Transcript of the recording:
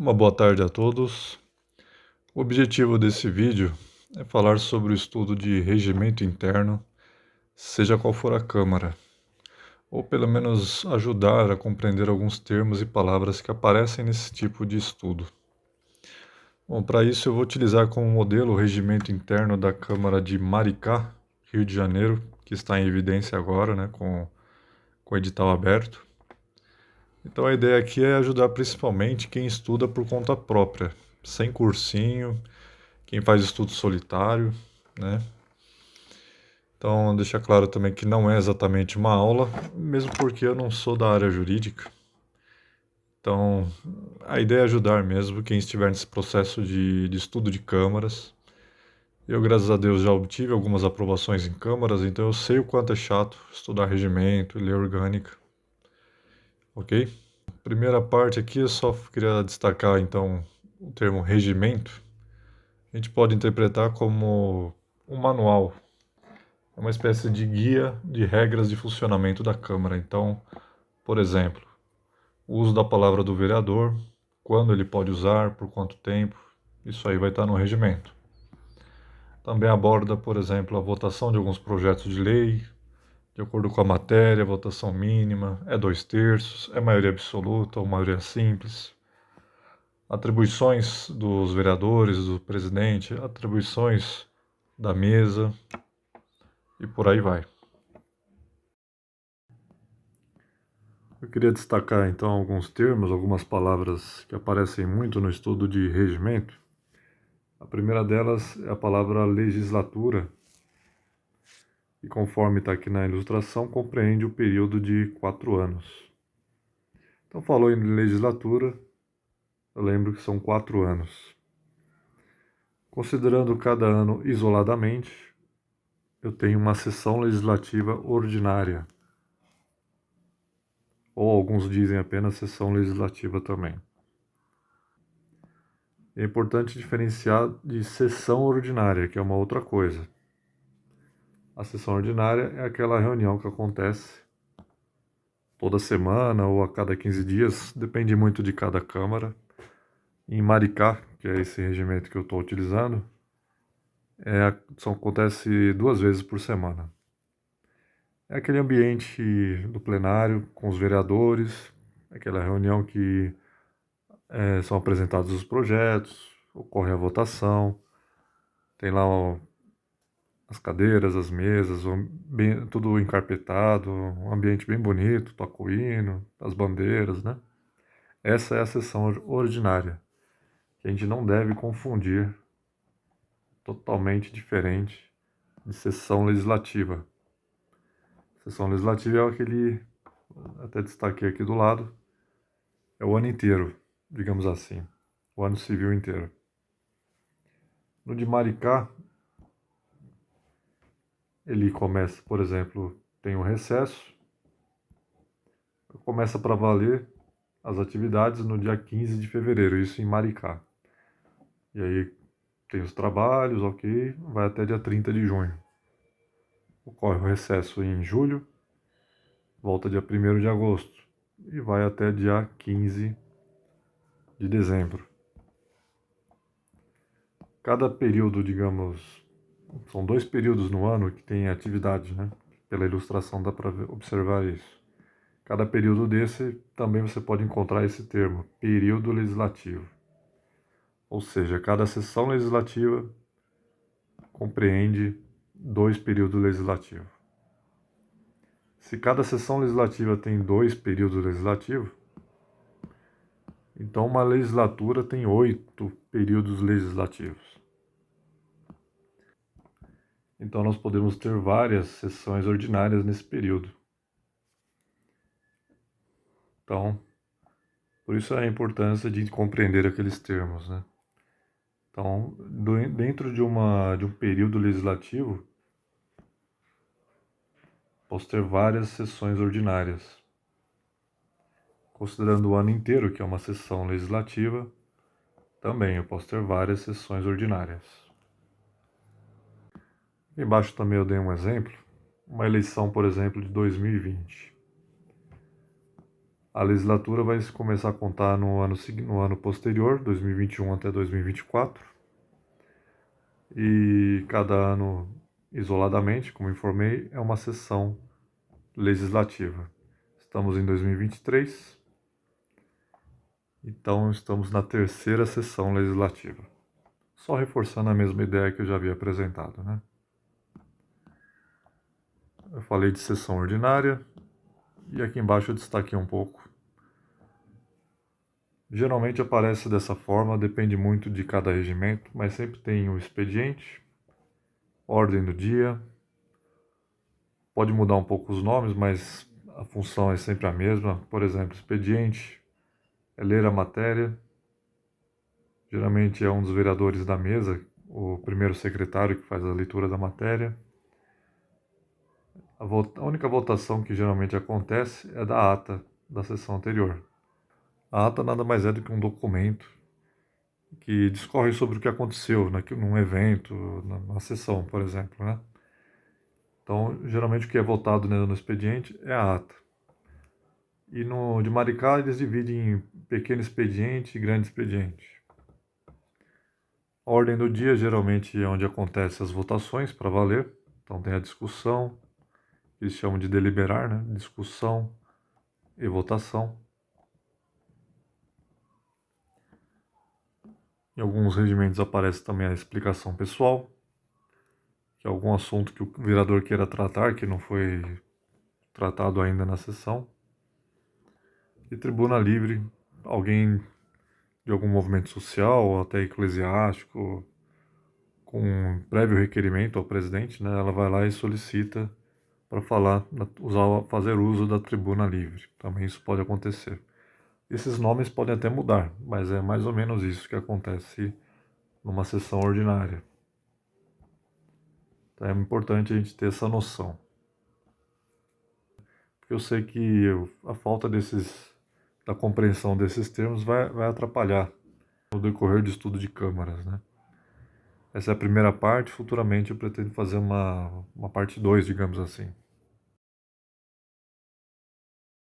Uma boa tarde a todos. O objetivo desse vídeo é falar sobre o estudo de regimento interno, seja qual for a Câmara, ou pelo menos ajudar a compreender alguns termos e palavras que aparecem nesse tipo de estudo. Bom, para isso eu vou utilizar como modelo o regimento interno da Câmara de Maricá, Rio de Janeiro, que está em evidência agora, com o edital aberto. Então a ideia aqui é ajudar principalmente quem estuda por conta própria, sem cursinho, quem faz estudo solitário, né? Então, deixar claro também que não é exatamente uma aula, mesmo porque eu não sou da área jurídica. Então, a ideia é ajudar mesmo quem estiver nesse processo de estudo de câmaras. Eu, graças a Deus, já obtive algumas aprovações em câmaras, então eu sei o quanto é chato estudar regimento e lei orgânica, ok? Primeira parte aqui, eu só queria destacar, então, o termo regimento. A gente pode interpretar como um manual. É uma espécie de guia de regras de funcionamento da Câmara. Então, por exemplo, o uso da palavra do vereador, quando ele pode usar, por quanto tempo, isso aí vai estar no regimento. Também aborda, por exemplo, a votação de alguns projetos de lei, de acordo com a matéria, votação mínima, é 2/3, é maioria absoluta ou maioria simples. Atribuições dos vereadores, do presidente, atribuições da mesa e por aí vai. Eu queria destacar então alguns termos, algumas palavras que aparecem muito no estudo de regimento. A primeira delas é a palavra legislatura, e conforme está aqui na ilustração, compreende o período de 4 anos. Então, falou em legislatura, eu lembro que são 4 anos. Considerando cada ano isoladamente, eu tenho uma sessão legislativa ordinária, ou alguns dizem apenas sessão legislativa também. É importante diferenciar de sessão ordinária, que é uma outra coisa. A sessão ordinária é aquela reunião que acontece toda semana ou a cada 15 dias, depende muito de cada Câmara. Em Maricá, que é esse regimento que eu estou utilizando, só acontece 2 vezes por semana. É aquele ambiente do plenário com os vereadores, aquela reunião que são apresentados os projetos, ocorre a votação, tem lá as cadeiras, as mesas, tudo encarpetado, um ambiente bem bonito, toca o hino, as bandeiras, né? Essa é a sessão ordinária, que a gente não deve confundir, totalmente diferente de sessão legislativa. Sessão legislativa é aquele, até destaquei aqui do lado, é o ano inteiro, digamos assim, o ano civil inteiro. No de Maricá, ele começa, por exemplo, tem um recesso, começa para valer as atividades no dia 15 de fevereiro, isso em Maricá. E aí tem os trabalhos, ok, vai até dia 30 de junho. Ocorre o recesso em julho, volta dia 1º de agosto e vai até dia 15 de dezembro. Cada período, digamos, são 2 períodos no ano que tem atividade, né? Pela ilustração dá para observar isso. Cada período desse também você pode encontrar esse termo, período legislativo. Ou seja, cada sessão legislativa compreende 2 períodos legislativos. Se cada sessão legislativa tem 2 períodos legislativos, então uma legislatura tem 8 períodos legislativos. Então nós podemos ter várias sessões ordinárias nesse período. Então, por isso a importância de compreender aqueles termos, né? Então, dentro de um período legislativo, posso ter várias sessões ordinárias. Considerando o ano inteiro, que é uma sessão legislativa, também eu posso ter várias sessões ordinárias. Embaixo também eu dei um exemplo, uma eleição, por exemplo, de 2020. A legislatura vai começar a contar no ano posterior, 2021 até 2024, e cada ano, isoladamente, como informei, é uma sessão legislativa. Estamos em 2023, então estamos na terceira sessão legislativa. Só reforçando a mesma ideia que eu já havia apresentado, né? Eu falei de sessão ordinária e aqui embaixo eu destaquei um pouco. Geralmente aparece dessa forma, depende muito de cada regimento, mas sempre tem o expediente, ordem do dia. Pode mudar um pouco os nomes, mas a função é sempre a mesma. Por exemplo, expediente é ler a matéria. Geralmente é um dos vereadores da mesa, o primeiro secretário que faz a leitura da matéria. A única votação que geralmente acontece é da ata da sessão anterior. A ata nada mais é do que um documento que discorre sobre o que aconteceu num evento, na sessão, por exemplo, né? Então, geralmente o que é votado, né, no expediente é a ata. E no de Maricá eles dividem em pequeno expediente e grande expediente. A ordem do dia geralmente é onde acontecem as votações para valer. Então tem a discussão, que eles chamam de deliberar, né? Discussão e votação. Em alguns regimentos aparece também a explicação pessoal, que é algum assunto que o vereador queira tratar, que não foi tratado ainda na sessão. E tribuna livre, alguém de algum movimento social ou até eclesiástico, com um prévio requerimento ao presidente, né, ela vai lá e solicita para fazer uso da tribuna livre. Também isso pode acontecer. Esses nomes podem até mudar, mas é mais ou menos isso que acontece numa sessão ordinária. Então é importante a gente ter essa noção. Porque eu sei que a falta da compreensão desses termos vai atrapalhar no decorrer do estudo de câmaras, né? Essa é a primeira parte, futuramente eu pretendo fazer uma parte 2, digamos assim.